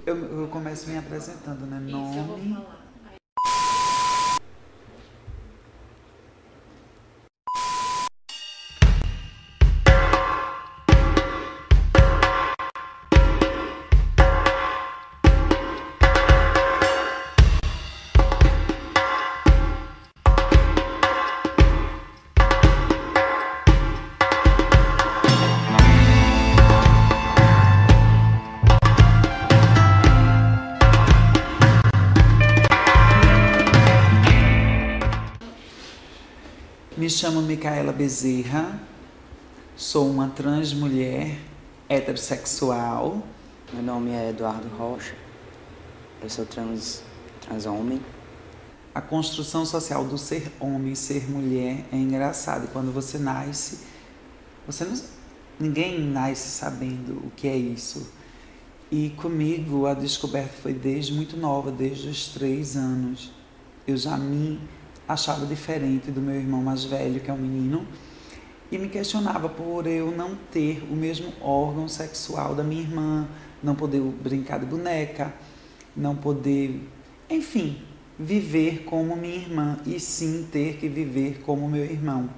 Eu começo me apresentando, né? Isso, eu vou Nome. falar. Me chamo Micaela Bezerra, sou uma trans mulher heterossexual. Meu nome é Eduardo Rocha, eu sou trans homem. A construção social do ser homem e ser mulher é engraçada. E quando você nasce, ninguém nasce sabendo o que é isso. E comigo a descoberta foi desde muito nova, desde os 3 anos. Eu já me achava diferente do meu irmão mais velho, que é um menino, e me questionava por eu não ter o mesmo órgão sexual da minha irmã, não poder brincar de boneca, não poder, enfim, viver como minha irmã, e sim ter que viver como meu irmão.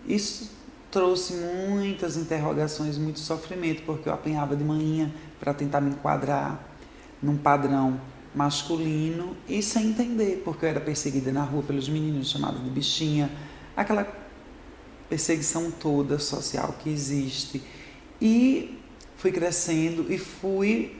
Isso trouxe muitas interrogações, muito sofrimento, porque eu apanhava de manhã para tentar me enquadrar num padrão masculino e sem entender, porque eu era perseguida na rua pelos meninos, chamada de bichinha, aquela perseguição toda social que existe. E fui crescendo e fui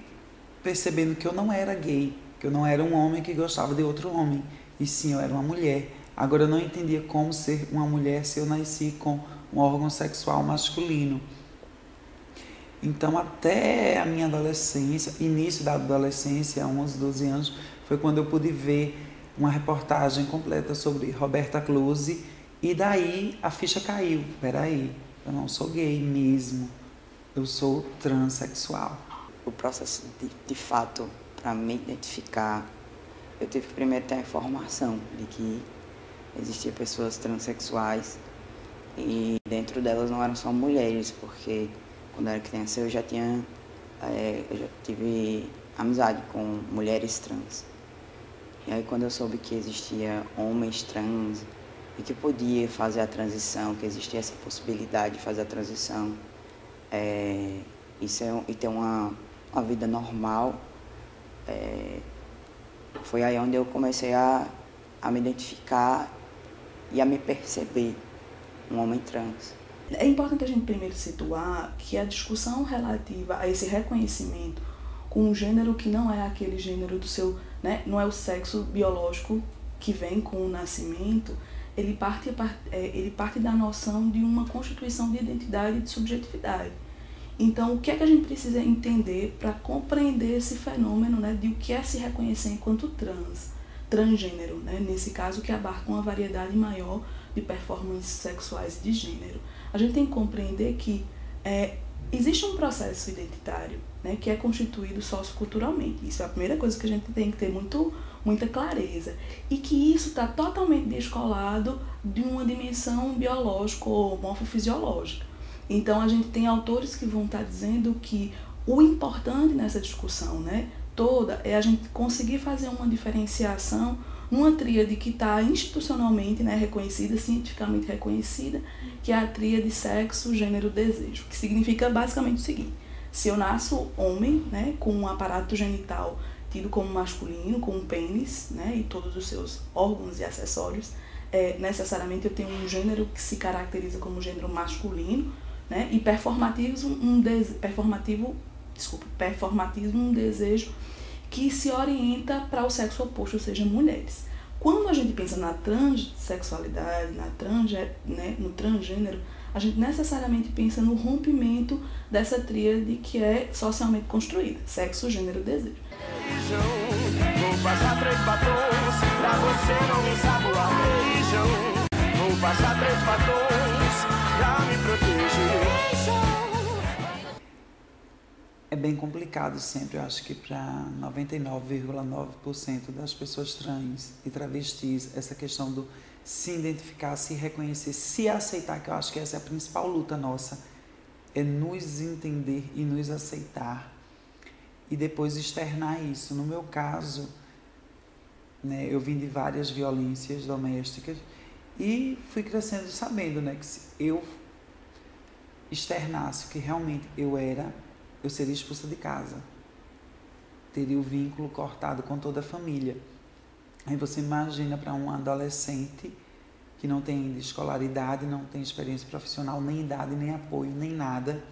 percebendo que eu não era gay, que eu não era um homem que gostava de outro homem, e sim, eu era uma mulher. Agora eu não entendia como ser uma mulher se eu nasci com um órgão sexual masculino. Então, até a minha adolescência, início da adolescência, 11, 12 anos, foi quando eu pude ver uma reportagem completa sobre Roberta Close, e daí a ficha caiu. Peraí, eu não sou gay mesmo, eu sou transexual. O processo de fato, para me identificar, eu tive que primeiro ter a informação de que existiam pessoas transexuais e dentro delas não eram só mulheres, porque quando eu era criança eu já tive amizade com mulheres trans. E aí quando eu soube que existia homens trans e que podia fazer a transição, que existia essa possibilidade de fazer a transição, e ter uma vida normal, foi aí onde eu comecei a me identificar e a me perceber um homem trans. É importante a gente primeiro situar que a discussão relativa a esse reconhecimento com um gênero que não é aquele gênero do seu, né, não é o sexo biológico que vem com o nascimento, ele parte da noção de uma constituição de identidade e de subjetividade. Então, o que é que a gente precisa entender para compreender esse fenômeno, né, de o que é se reconhecer enquanto transgênero, né, nesse caso que abarca uma variedade maior de performances sexuais e de gênero. A gente tem que compreender que existe um processo identitário, né, que é constituído socioculturalmente. Isso é a primeira coisa que a gente tem que ter muita clareza. E que isso está totalmente descolado de uma dimensão biológica ou morfofisiológica. Então, a gente tem autores que vão estar dizendo que o importante nessa discussão, né, toda é a gente conseguir fazer uma diferenciação numa tríade que está institucionalmente, né, reconhecida, cientificamente reconhecida, que é a tríade sexo, gênero, desejo, que significa basicamente o seguinte: se eu nasço homem, né, com um aparato genital tido como masculino, com um pênis, né, e todos os seus órgãos e acessórios, necessariamente eu tenho um gênero que se caracteriza como gênero masculino, né, e performatismo um desejo que se orienta para o sexo oposto, ou seja, mulheres. Quando a gente pensa na transexualidade, no transgênero, a gente necessariamente pensa no rompimento dessa tríade que é socialmente construída: sexo, gênero, desejo. Vou passar 3 batons pra você não me saboar. Beijão. Vou passar 3 batons pra me proteger. É bem complicado sempre, eu acho que para 99,9% das pessoas trans e travestis, essa questão do se identificar, se reconhecer, se aceitar, que eu acho que essa é a principal luta nossa, é nos entender e nos aceitar. e depois externar isso. No meu caso, né, eu vim de várias violências domésticas e fui crescendo sabendo, né, que se eu externasse o que realmente eu era, eu seria expulsa de casa. Teria o vínculo cortado com toda a família. Aí você imagina para um adolescente que não tem ainda escolaridade, não tem experiência profissional, nem idade, nem apoio, nem nada,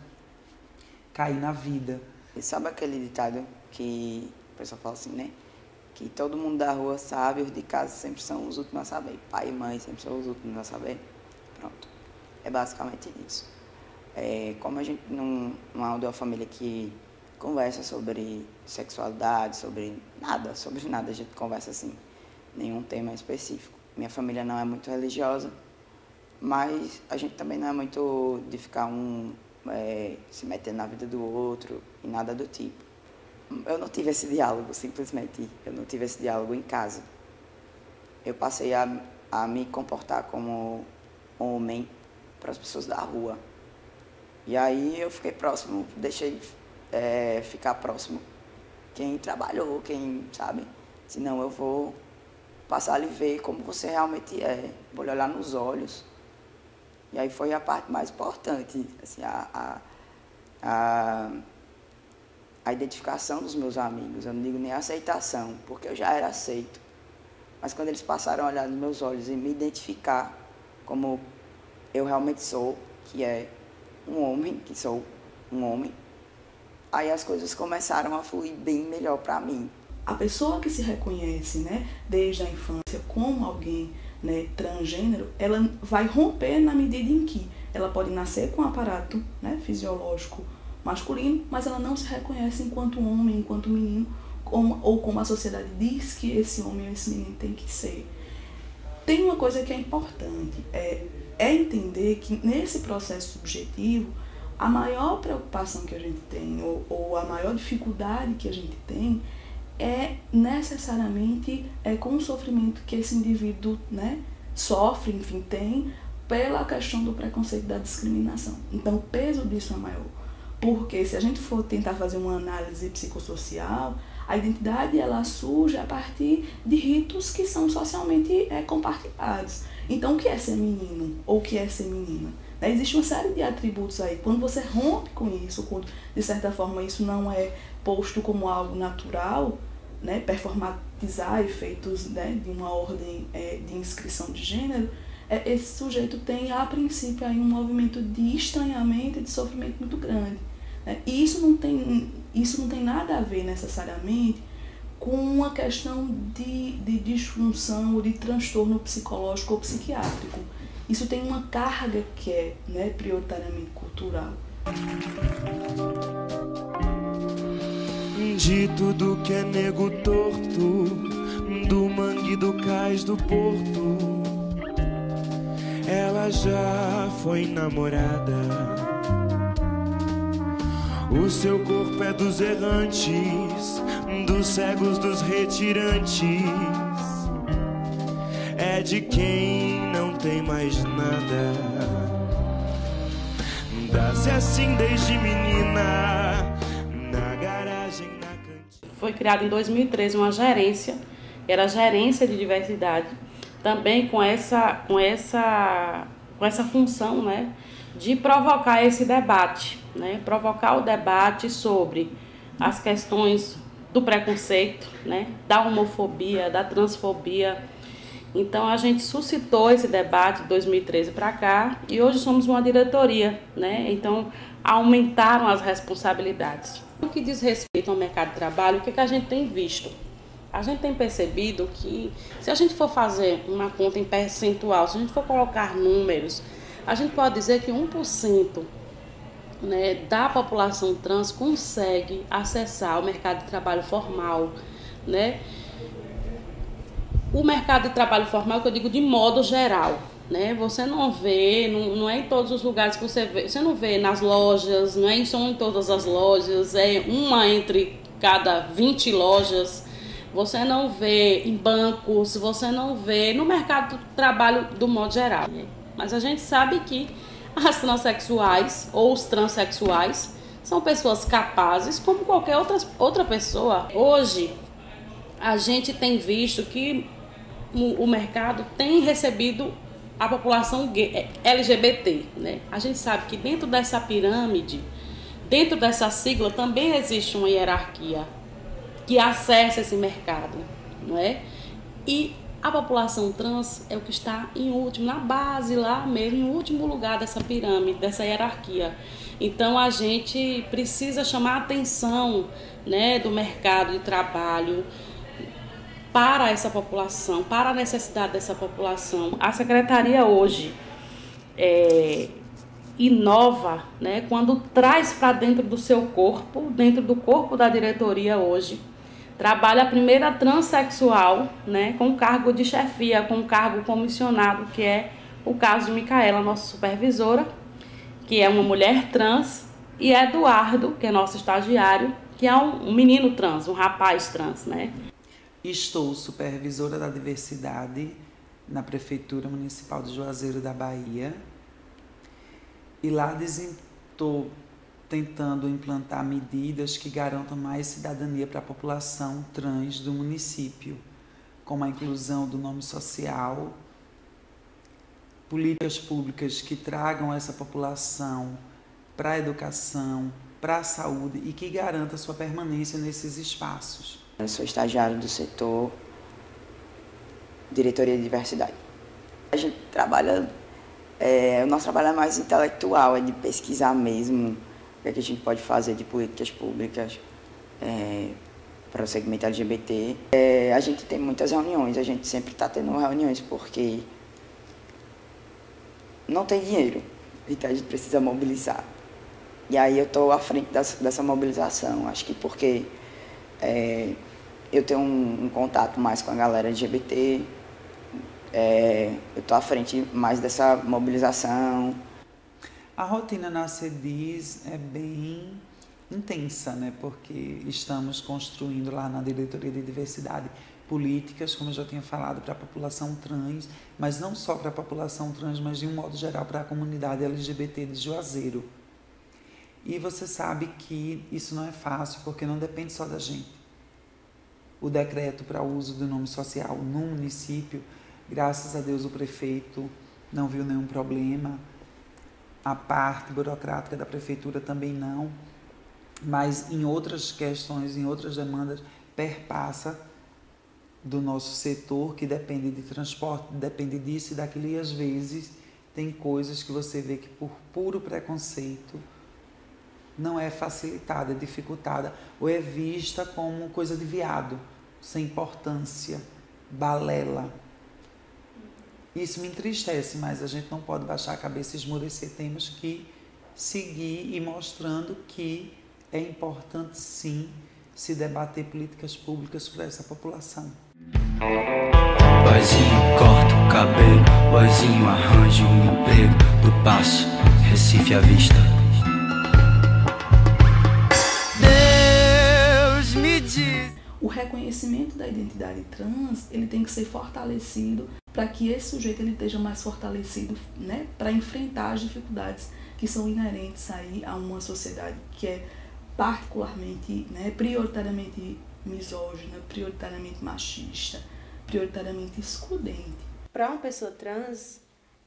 cair na vida. E sabe aquele ditado que o pessoal fala assim, né? Que todo mundo da rua sabe, os de casa sempre são os últimos a saber. Pai e mãe sempre são os últimos a saber. Pronto. É basicamente isso. Como a gente não é uma família que conversa sobre sexualidade, sobre nada, a gente conversa assim, nenhum tema específico. Minha família não é muito religiosa, mas a gente também não é muito de ficar se metendo na vida do outro e nada do tipo. Eu não tive esse diálogo, simplesmente. Eu não tive esse diálogo em casa. Eu passei a me comportar como homem para as pessoas da rua. E aí eu fiquei próximo, deixei ficar próximo quem trabalhou, quem sabe. Senão eu vou passar a lhe ver como você realmente é. Vou lhe olhar nos olhos. E aí foi a parte mais importante, assim, a identificação dos meus amigos. Eu não digo nem a aceitação, porque eu já era aceito. Mas quando eles passaram a olhar nos meus olhos e me identificar como eu realmente sou, que é um homem, que sou um homem, aí as coisas começaram a fluir bem melhor para mim. A pessoa que se reconhece, né, desde a infância como alguém, né, transgênero, ela vai romper na medida em que ela pode nascer com um aparato, né, fisiológico masculino, mas ela não se reconhece enquanto homem, enquanto menino, ou como a sociedade diz que esse homem ou esse menino tem que ser. Tem uma coisa que é importante, é entender que nesse processo subjetivo, a maior preocupação que a gente tem, ou a maior dificuldade que a gente tem, é necessariamente com o sofrimento que esse indivíduo, né, sofre, enfim, tem, pela questão do preconceito e da discriminação. Então, o peso disso é maior. Porque se a gente for tentar fazer uma análise psicossocial, a identidade ela surge a partir de ritos que são socialmente compartilhados. Então, o que é ser menino ou o que é ser menina? Existe uma série de atributos aí. Quando você rompe com isso, quando de certa forma isso não é posto como algo natural, né, performatizar efeitos, né, de uma ordem de inscrição de gênero, esse sujeito tem, a princípio, aí um movimento de estranhamento e de sofrimento muito grande. Né? E isso não tem nada a ver necessariamente com uma questão de disfunção ou de transtorno psicológico ou psiquiátrico. Isso tem uma carga que é, né, prioritariamente cultural. De tudo que é nego torto, do mangue, do cais, do porto, ela já foi namorada. O seu corpo é dos errantes, dos cegos, dos retirantes, é de quem não tem mais nada. Dá-se assim desde menina, na garagem, na cantina. Foi criada em 2013 uma gerência, que era a gerência de diversidade, também com essa função, né, de provocar esse debate, né, provocar o debate sobre as questões do preconceito, né, da homofobia, da transfobia. Então a gente suscitou esse debate de 2013 para cá e hoje somos uma diretoria, né, então aumentaram as responsabilidades. No que diz respeito ao mercado de trabalho, o que a gente tem visto? A gente tem percebido que, se a gente for fazer uma conta em percentual, se a gente for colocar números, a gente pode dizer que 1%, né, da população trans consegue acessar o mercado de trabalho formal, né? O mercado de trabalho formal, que eu digo de modo geral, né? Você não vê, não é em todos os lugares que você não vê nas lojas, não é só em todas as lojas, é uma entre cada 20 lojas. Você não vê em bancos, você não vê no mercado de trabalho do modo geral. Mas a gente sabe que as transexuais ou os transexuais são pessoas capazes como qualquer outra pessoa. Hoje, a gente tem visto que o mercado tem recebido a população LGBT, né? A gente sabe que dentro dessa pirâmide, dentro dessa sigla, também existe uma hierarquia que acessa esse mercado, não é? E a população trans é o que está em último, na base lá mesmo, em último lugar dessa pirâmide, dessa hierarquia. Então a gente precisa chamar a atenção, né, do mercado de trabalho para essa população, para a necessidade dessa população. A secretaria hoje inova, né, quando traz para dentro do seu corpo, dentro do corpo da diretoria hoje, trabalha a primeira transexual, né, com cargo de chefia, com cargo comissionado, que é o caso de Micaela, nossa supervisora, que é uma mulher trans, e Eduardo, que é nosso estagiário, que é um menino trans, um rapaz trans, né? Estou supervisora da diversidade na Prefeitura Municipal de Juazeiro da Bahia, e lá estou tentando implantar medidas que garantam mais cidadania para a população trans do município, como a inclusão do nome social, políticas públicas que tragam essa população para a educação, para a saúde e que garanta sua permanência nesses espaços. Eu sou estagiário do setor Diretoria de Diversidade. A gente trabalha, o nosso trabalho é mais intelectual, é de pesquisar mesmo o que a gente pode fazer de políticas públicas para o segmento LGBT. A gente tem muitas reuniões, a gente sempre está tendo reuniões porque não tem dinheiro, então a gente precisa mobilizar. E aí eu estou à frente dessa mobilização, acho que porque eu tenho um contato mais com a galera LGBT, eu estou à frente mais dessa mobilização. A rotina na CEDIS é bem intensa, né? Porque estamos construindo lá na Diretoria de Diversidade políticas, como eu já tinha falado, para a população trans, mas não só para a população trans, mas de um modo geral para a comunidade LGBT de Juazeiro. E você sabe que isso não é fácil, porque não depende só da gente. O decreto para o uso do nome social no município, graças a Deus o prefeito não viu nenhum problema, a parte burocrática da prefeitura também não, mas em outras questões, em outras demandas, perpassa do nosso setor, que depende de transporte, depende disso e daquilo, e às vezes tem coisas que você vê que por puro preconceito não é facilitada, é dificultada, ou é vista como coisa de viado, sem importância, balela. Isso me entristece, mas a gente não pode baixar a cabeça e esmorecer. Temos que seguir e mostrando que é importante, sim, se debater políticas públicas para essa população. Boizinho corta o cabelo, boizinho arranja um emprego, do Passo, Recife à vista. Deus me diz. O reconhecimento da identidade trans, ele tem que ser fortalecido para que esse sujeito ele esteja mais fortalecido, né, para enfrentar as dificuldades que são inerentes aí a uma sociedade que é particularmente, né, prioritariamente misógina, prioritariamente machista, prioritariamente excludente. Para uma pessoa trans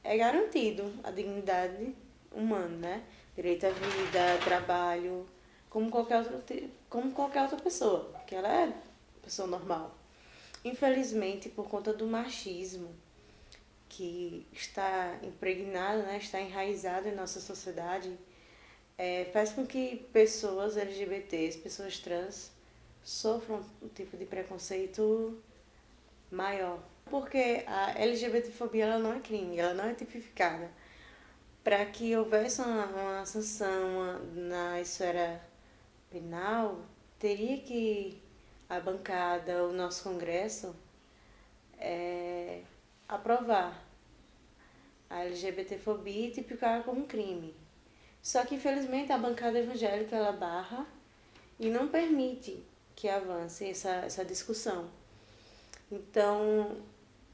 é garantido a dignidade humana, né? Direito à vida, trabalho, como qualquer outra pessoa, que ela é pessoa normal. Infelizmente, por conta do machismo que está impregnado, né, está enraizado em nossa sociedade, faz com que pessoas LGBTs, pessoas trans, sofram um tipo de preconceito maior. Porque a LGBTfobia ela não é crime, ela não é tipificada. Para que houvesse uma sanção na esfera penal, teria que a bancada, o nosso Congresso, aprovar a LGBTfobia e tipificar como um crime. Só que, infelizmente, a bancada evangélica ela barra e não permite que avance essa discussão. Então,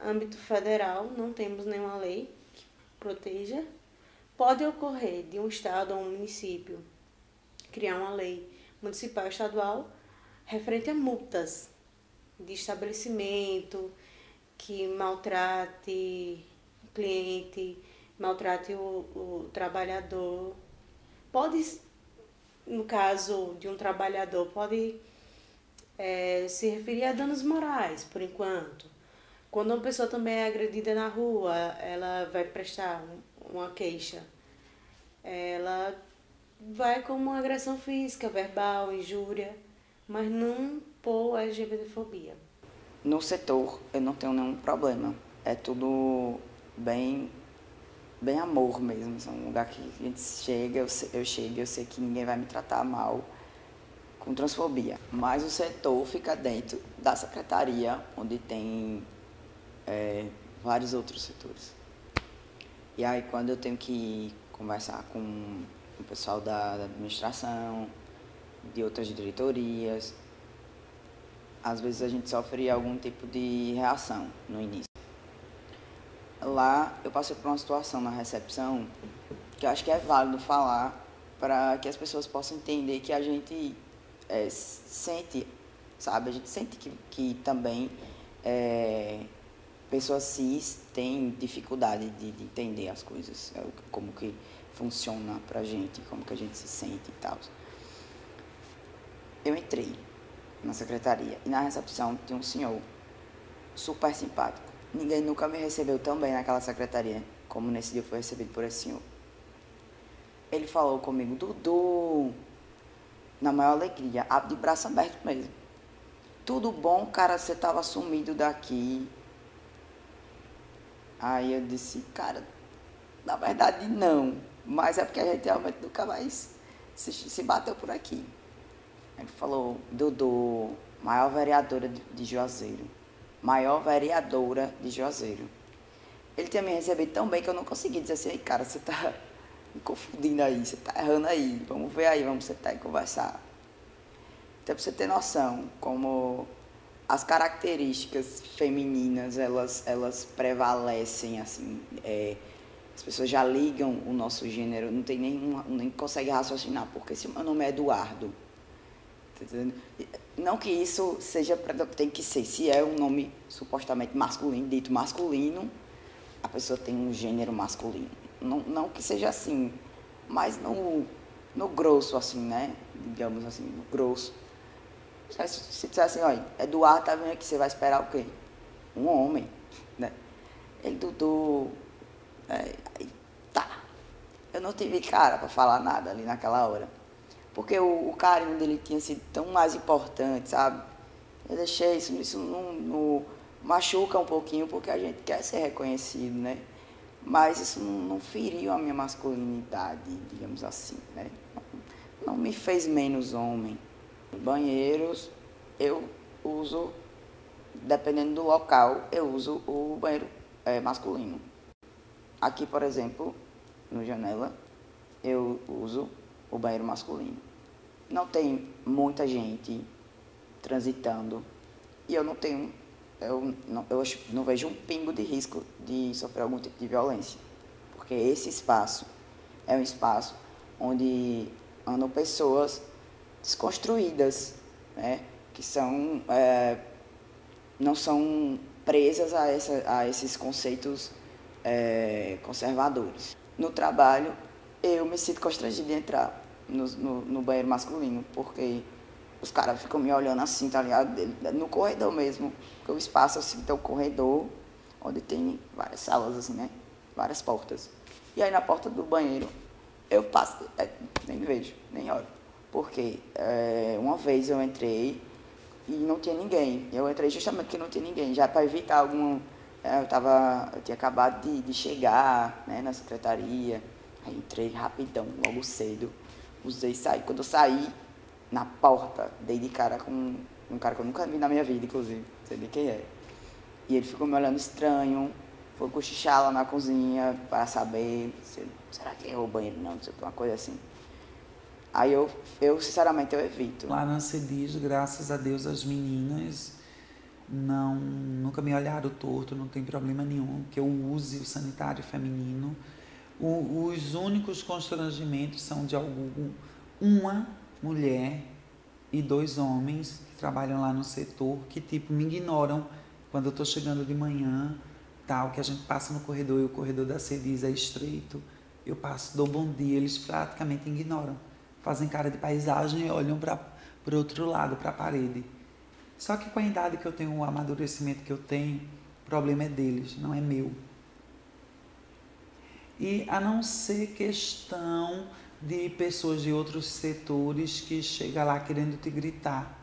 âmbito federal, não temos nenhuma lei que proteja. Pode ocorrer de um estado ou um município criar uma lei municipal e estadual referente a multas de estabelecimento que maltrate o cliente, maltrate o trabalhador. Pode, no caso de um trabalhador, pode se referir a danos morais, por enquanto. Quando uma pessoa também é agredida na rua, ela vai prestar uma queixa. Ela vai como uma agressão física, verbal, injúria, mas não por LGBTfobia. No setor, eu não tenho nenhum problema. É tudo bem amor mesmo. É um lugar que a gente chega, eu sei que ninguém vai me tratar mal com transfobia. Mas o setor fica dentro da secretaria, onde tem vários outros setores. E aí, quando eu tenho que conversar com o pessoal da administração, de outras diretorias, às vezes a gente sofre algum tipo de reação no início. Lá eu passei por uma situação na recepção que eu acho que é válido falar para que as pessoas possam entender que a gente sente, sabe? A gente sente que também pessoas cis têm dificuldade de entender as coisas, como que funciona pra gente, como que a gente se sente e tal. Eu entrei na secretaria e na recepção tinha um senhor super simpático. Ninguém nunca me recebeu tão bem naquela secretaria como nesse dia eu fui recebido por esse senhor. Ele falou comigo, Dudu, na maior alegria, de braço aberto mesmo. Tudo bom, cara, você tava sumido daqui. Aí eu disse, cara, na verdade não, mas é porque a gente realmente nunca mais se bateu por aqui. Ele falou, Dudu, maior vereadora de Juazeiro. Maior vereadora de Juazeiro. Ele tinha me recebido tão bem que eu não consegui dizer assim, cara, você tá me confundindo aí, você tá errando aí, vamos ver aí, vamos sentar e conversar. Então, pra você ter noção, como as características femininas, elas prevalecem, assim, as pessoas já ligam o nosso gênero, não tem nem consegue raciocinar, porque se o meu nome é Eduardo, não que isso seja, tem que ser, se é um nome supostamente masculino, dito masculino, a pessoa tem um gênero masculino. Não que seja assim, mas no grosso, assim, né? Digamos assim, no grosso. Se disser assim, olha, Eduardo tá vindo aqui, você vai esperar o quê? Um homem, né? Ele, Dudu, tá. Eu não tive cara para falar nada ali naquela hora. Porque o carinho dele tinha sido tão mais importante, sabe? Eu deixei isso não machuca um pouquinho, porque a gente quer ser reconhecido, né? Mas isso não feriu a minha masculinidade, digamos assim, né? Não me fez menos homem. Banheiros, eu uso, dependendo do local, eu uso o banheiro masculino. Aqui, por exemplo, no Janela, eu uso o banheiro masculino. Não tem muita gente transitando e eu não vejo um pingo de risco de sofrer algum tipo de violência, porque esse espaço é um espaço onde andam pessoas desconstruídas, né, que não são presas a esses conceitos conservadores. No trabalho, eu me sinto constrangido de entrar no banheiro masculino, porque os caras ficam me olhando assim, tá ligado? No corredor mesmo, porque o espaço, assim, tem um corredor, onde tem várias salas, assim, né? Várias portas. E aí, na porta do banheiro, eu passo, nem vejo, nem olho. Porque uma vez eu entrei e não tinha ninguém. Eu entrei justamente porque não tinha ninguém, já para evitar algum... eu tinha acabado de chegar, né, na secretaria. Aí entrei rapidão, logo cedo, usei e saí. Quando eu saí, na porta, dei de cara com um cara que eu nunca vi na minha vida, inclusive, não sei nem quem é. E ele ficou me olhando estranho, foi cochichar lá na cozinha para saber, será que é o banheiro? Não sei, uma coisa assim. Aí eu sinceramente, eu evito. Lá na CEDIS, graças a Deus, as meninas nunca me olharam torto, não tem problema nenhum que eu use o sanitário feminino. Os únicos constrangimentos são de uma mulher e 2 homens que trabalham lá no setor que, tipo, me ignoram quando eu tô chegando de manhã, tal, que a gente passa no corredor e o corredor da Cedis é estreito. Eu passo, dou bom dia, eles praticamente ignoram. Fazem cara de paisagem e olham para o outro lado, para a parede. Só que com a idade que eu tenho, o amadurecimento que eu tenho, o problema é deles, não é meu. E a não ser questão de pessoas de outros setores que chegam lá querendo te gritar.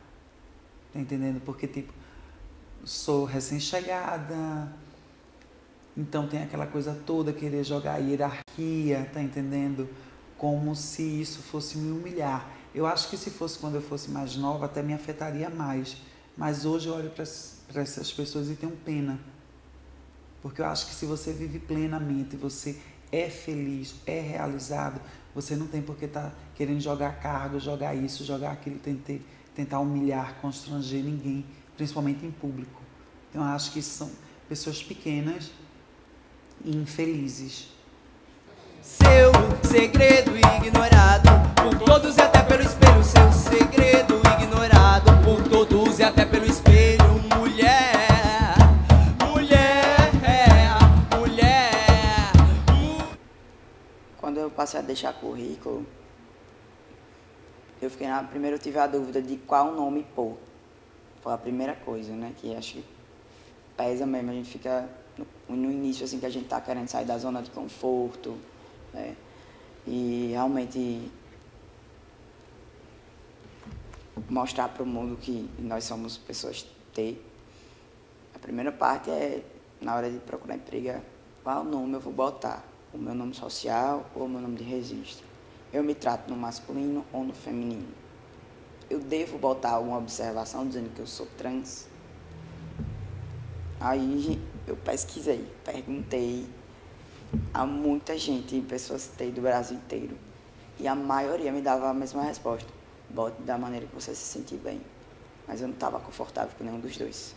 Tá entendendo? Porque, tipo, sou recém-chegada, então tem aquela coisa toda, querer jogar hierarquia, tá entendendo? Como se isso fosse me humilhar. Eu acho que se fosse quando eu fosse mais nova, até me afetaria mais. Mas hoje eu olho para essas pessoas e tenho pena. Porque eu acho que se você vive plenamente, você é feliz, é realizado, você não tem por que estar querendo jogar cargo, jogar isso, jogar aquilo, tentar humilhar, constranger ninguém, principalmente em público. Então eu acho que são pessoas pequenas e infelizes. Seu segredo ignorado por todos e até pelo espelho. Seu segredo ignorado por todos e até pelo espelho. Mulher, mulher, mulher. Quando eu passei a deixar currículo, primeiro eu tive a dúvida de qual nome pôr. Foi a primeira coisa, né? Que acho que pesa mesmo. A gente fica no início, assim, que a gente tá querendo sair da zona de conforto, né? E realmente mostrar para o mundo que nós somos pessoas T. A primeira parte é, na hora de procurar emprego, qual nome eu vou botar? O meu nome social ou o meu nome de registro? Eu me trato no masculino ou no feminino? Eu devo botar alguma observação dizendo que eu sou trans? Aí eu pesquisei, perguntei a muita gente, pessoas do Brasil inteiro. E a maioria me dava a mesma resposta. Bote da maneira que você se sentir bem. Mas eu não estava confortável com nenhum dos dois.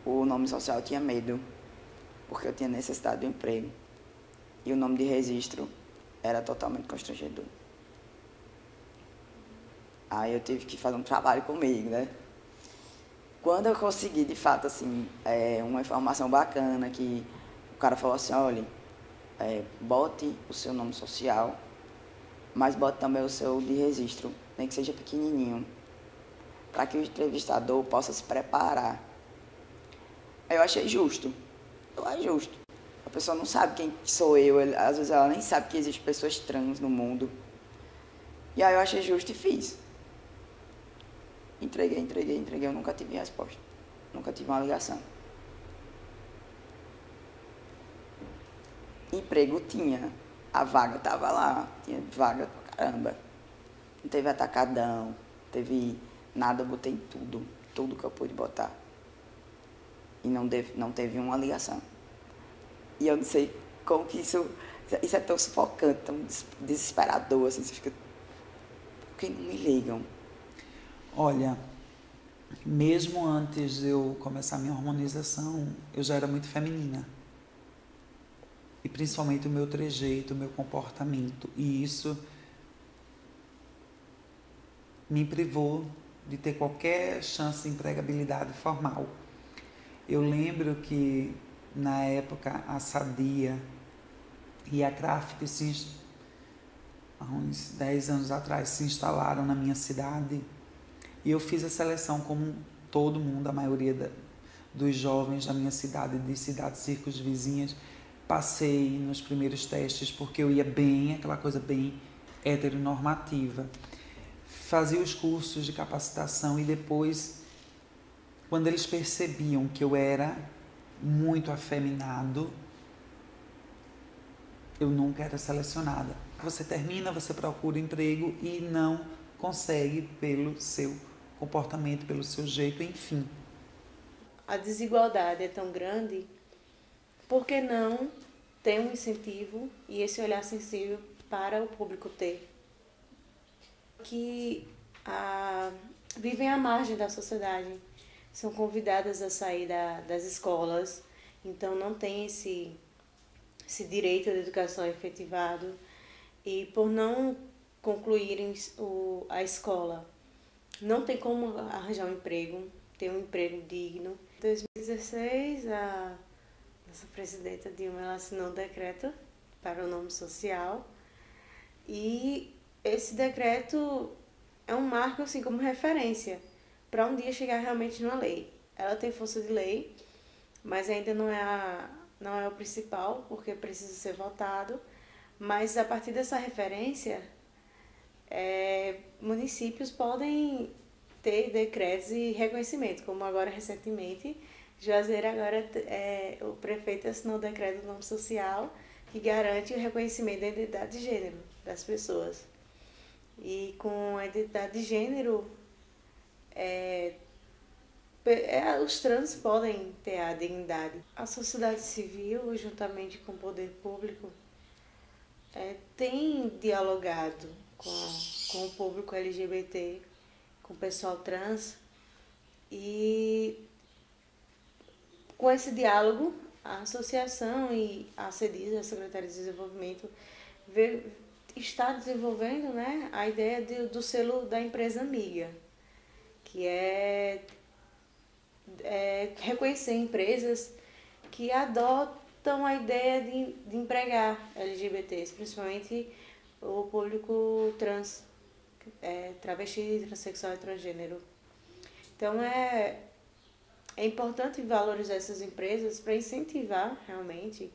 O nome social eu tinha medo, porque eu tinha necessidade do emprego. E o nome de registro era totalmente constrangedor. Aí eu tive que fazer um trabalho comigo, né? Quando eu consegui, de fato, assim, uma informação bacana, que o cara falou assim, olha, bote o seu nome social, mas bote também o seu de registro, nem que seja pequenininho, para que o entrevistador possa se preparar. Aí eu achei justo. Eu acho justo. A pessoa não sabe quem sou eu, às vezes ela nem sabe que existem pessoas trans no mundo. E aí eu achei justo e fiz. Entreguei, eu nunca tive resposta. Nunca tive uma ligação. Emprego tinha, a vaga estava lá, tinha vaga pra caramba. Não teve atacadão, não teve nada, eu botei tudo que eu pude botar. E não teve uma ligação. E eu não sei como que isso é tão sufocante, tão desesperador, assim, você fica... Por que não me ligam? Olha, mesmo antes de eu começar a minha hormonização, eu já era muito feminina. E principalmente o meu trejeito, o meu comportamento. E isso me privou de ter qualquer chance de empregabilidade formal. Eu lembro que, na época, a Sadia e a Craft, há uns 10 anos atrás, se instalaram na minha cidade. E eu fiz a seleção como todo mundo, a maioria dos jovens da minha cidade, de cidades circos vizinhas. Passei nos primeiros testes porque eu ia bem, aquela coisa bem heteronormativa. Fazia os cursos de capacitação e depois, quando eles percebiam que eu era muito afeminado, eu nunca era selecionada. Você termina, você procura emprego e não consegue pelo seu comportamento, pelo seu jeito, enfim. A desigualdade é tão grande, por que não ter um incentivo e esse olhar sensível para o público ter? Que vivem à margem da sociedade, são convidadas a sair das escolas, então não tem esse direito à educação efetivado, e por não concluírem a escola, não tem como arranjar um emprego, ter um emprego digno. Em 2016, a nossa presidenta Dilma ela assinou um decreto para o nome social, e esse decreto é um marco assim como referência para um dia chegar realmente numa lei. Ela tem força de lei, mas ainda não é o principal, porque precisa ser votado. Mas a partir dessa referência, municípios podem ter decretos e reconhecimento, como agora recentemente, Juazeiro agora o prefeito assinou o decreto do nome social que garante o reconhecimento da identidade de gênero das pessoas. E com a identidade de gênero, os trans podem ter a dignidade. A sociedade civil, juntamente com o poder público, tem dialogado com o público LGBT, com o pessoal trans, e com esse diálogo, a associação e a CEDIS, a Secretaria de Desenvolvimento, está desenvolvendo, né, a ideia do selo da empresa amiga, que é reconhecer empresas que adotam a ideia de empregar LGBTs, principalmente o público trans, travesti, transexual e transgênero. Então é importante valorizar essas empresas para incentivar realmente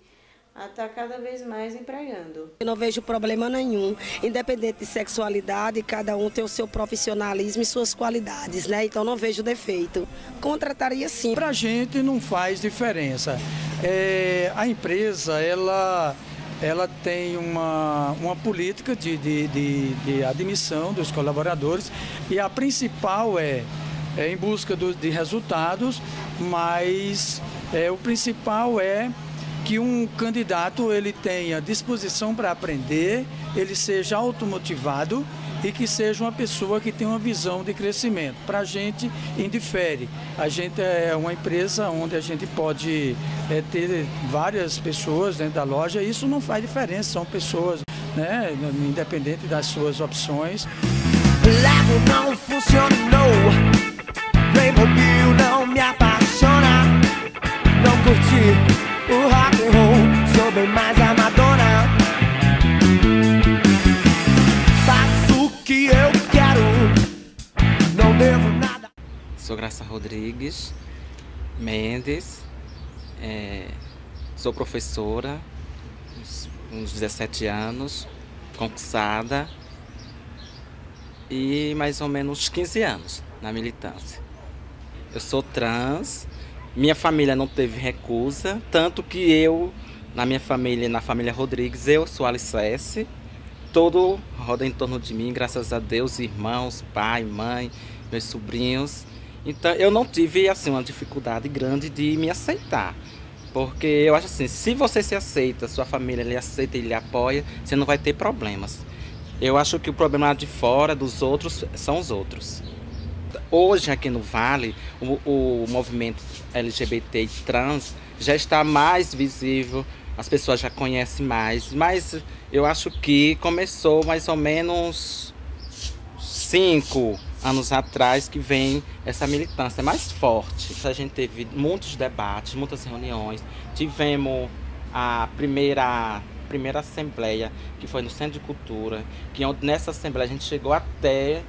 a estar cada vez mais empregando. Eu não vejo problema nenhum, independente de sexualidade, cada um tem o seu profissionalismo e suas qualidades, né? Então não vejo defeito. Contrataria sim. Para a gente não faz diferença. A empresa, ela tem uma política de admissão dos colaboradores, e a principal é em busca de resultados, mas o principal é que um candidato ele tenha disposição para aprender, ele seja automotivado e que seja uma pessoa que tenha uma visão de crescimento. Para a gente, indifere. A gente é uma empresa onde a gente pode ter várias pessoas dentro da loja, e isso não faz diferença, são pessoas, né, independente das suas opções. Lego não funcionou, Playmobil não me apaixona, não curti o rock and roll, sou bem mais a Madonna. Faço o que eu quero, não devo nada. Sou Graça Rodrigues Mendes, sou professora, uns 17 anos, concursada, e mais ou menos 15 anos na militância. Eu sou trans. Minha família não teve recusa, tanto que eu, na minha família, na família Rodrigues, eu sou alicerce. Todo roda em torno de mim, graças a Deus, irmãos, pai, mãe, meus sobrinhos. Então eu não tive assim uma dificuldade grande de me aceitar. Porque eu acho assim, se você se aceita, sua família lhe aceita e lhe apoia, você não vai ter problemas. Eu acho que o problema de fora dos outros são os outros. Hoje aqui no Vale, o movimento LGBT e trans já está mais visível, as pessoas já conhecem mais, mas eu acho que começou mais ou menos 5 anos atrás que vem essa militância mais forte. A gente teve muitos debates, muitas reuniões, tivemos a primeira assembleia, que foi no Centro de Cultura, que nessa assembleia a gente chegou até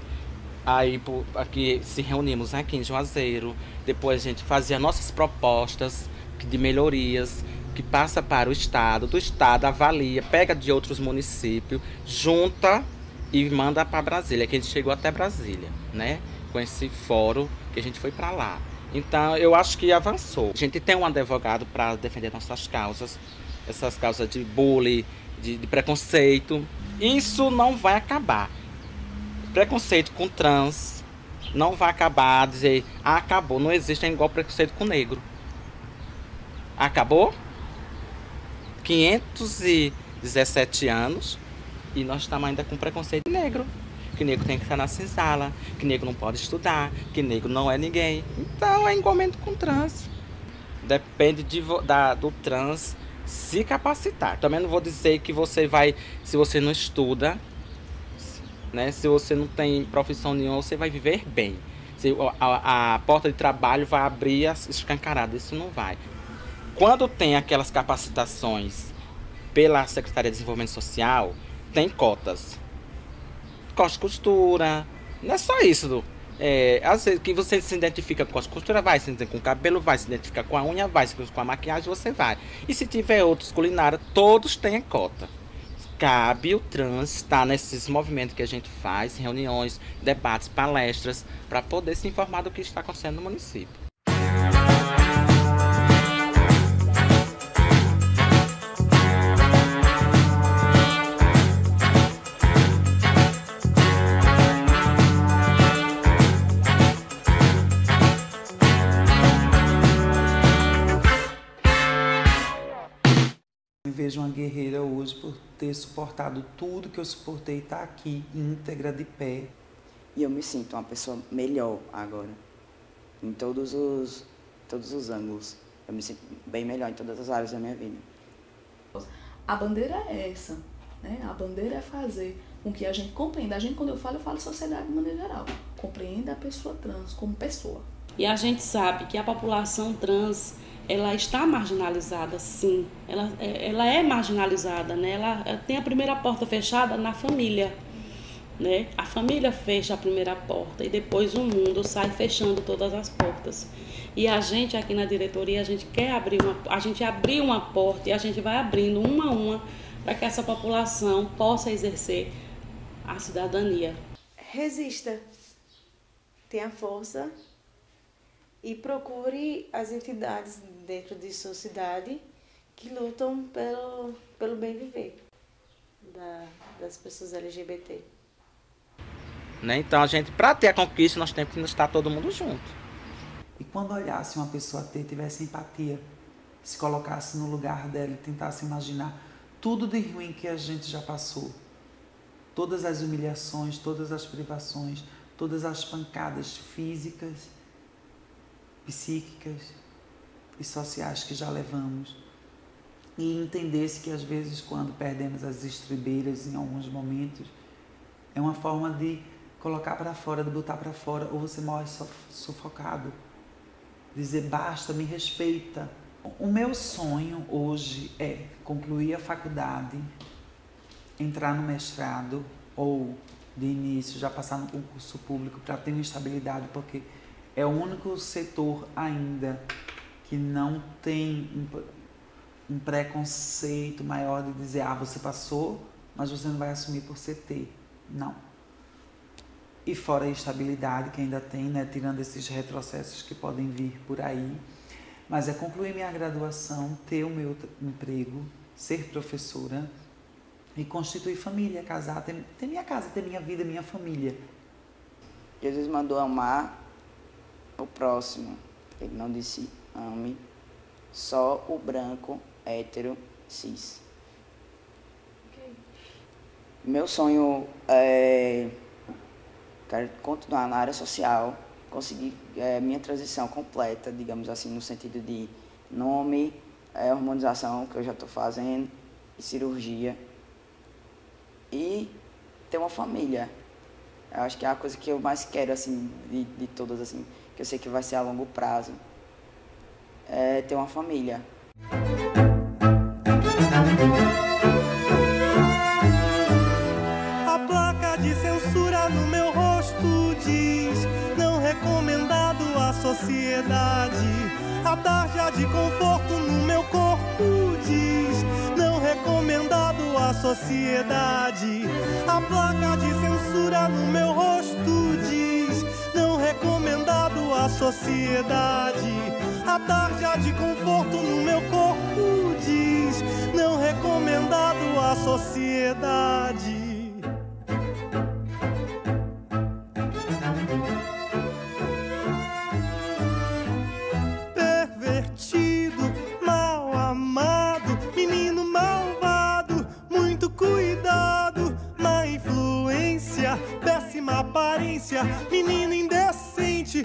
aí aqui, se reunimos aqui em Juazeiro, depois a gente fazia nossas propostas de melhorias, que passa para o Estado, do Estado avalia, pega de outros municípios, junta e manda para Brasília, que a gente chegou até Brasília, né? Com esse fórum que a gente foi para lá. Então eu acho que avançou. A gente tem um advogado para defender nossas causas, essas causas de bullying, de preconceito. Isso não vai acabar. Preconceito com trans não vai acabar, dizer, acabou, não existe igual preconceito com negro. Acabou? 517 anos e nós estamos ainda com preconceito negro. Que negro tem que estar na senzala, que negro não pode estudar, que negro não é ninguém. Então é igualmente com trans. Depende do trans se capacitar. Também não vou dizer que você vai, se você não estuda, né? Se você não tem profissão nenhuma, você vai viver bem. Se a porta de trabalho vai abrir escancarada, isso não vai. Quando tem aquelas capacitações pela Secretaria de Desenvolvimento Social, tem cotas. Costura, não é só isso. Às vezes que você se identifica com a costura, vai se identificar com o cabelo, vai se identificar com a unha, vai se identificar com a maquiagem, você vai. E se tiver outros culinários, todos têm cota. Cabe o trans estar nesses movimentos que a gente faz, reuniões, debates, palestras, para poder se informar do que está acontecendo no município. Eu vejo uma guerreira hoje por ter suportado tudo que eu suportei e estar aqui, íntegra, de pé. E eu me sinto uma pessoa melhor agora, em todos os ângulos. Eu me sinto bem melhor em todas as áreas da minha vida. A bandeira é essa, né? A bandeira é fazer com que a gente compreenda. A gente, quando eu falo sociedade de maneira geral. Compreenda a pessoa trans como pessoa. E a gente sabe que a população trans, ela está marginalizada, sim. Ela é marginalizada, né? Ela tem a primeira porta fechada na família, né? A família fecha a primeira porta e depois o mundo sai fechando todas as portas. E a gente aqui na diretoria, a gente quer abrir uma porta e a gente vai abrindo uma a uma para que essa população possa exercer a cidadania. Resista, tenha força e procure as entidades dentro de sua cidade que lutam pelo bem viver das pessoas LGBT. Né? Então, para ter a conquista, nós temos que estar todo mundo junto. E quando olhasse uma pessoa tivesse empatia, se colocasse no lugar dela e tentasse imaginar tudo de ruim que a gente já passou, todas as humilhações, todas as privações, todas as pancadas físicas, psíquicas e sociais que já levamos, e entendesse que às vezes quando perdemos as estribeiras em alguns momentos, é uma forma de colocar para fora, de botar para fora, ou você morre sufocado. Dizer basta, me respeita. O meu sonho hoje é concluir a faculdade, entrar no mestrado ou de início já passar no concurso público para ter uma estabilidade, porque é o único setor ainda que não tem um preconceito maior de dizer você passou, mas você não vai assumir por CT. Não. E fora a estabilidade que ainda tem, né, tirando esses retrocessos que podem vir por aí, mas é concluir minha graduação, ter o meu emprego, ser professora e constituir família, casar, ter minha casa, ter minha vida, minha família. Jesus mandou amar o próximo. Ele não disse ame só o branco, hétero, cis. Okay. Meu sonho é... Quero continuar na área social, conseguir minha transição completa, digamos assim, no sentido de nome, hormonização, que eu já estou fazendo, e cirurgia. E ter uma família. Eu acho que é a coisa que eu mais quero, assim, de todas, assim, que eu sei que vai ser a longo prazo. É ter uma família. A placa de censura no meu rosto diz não recomendado à sociedade. A tarja de conforto no meu corpo diz não recomendado à sociedade. A placa de censura no meu rosto diz não recomendado à sociedade. A tarja de conforto no meu corpo diz não recomendado à sociedade. Pervertido, mal amado, menino malvado, muito cuidado, má influência, péssima aparência, menino indecente,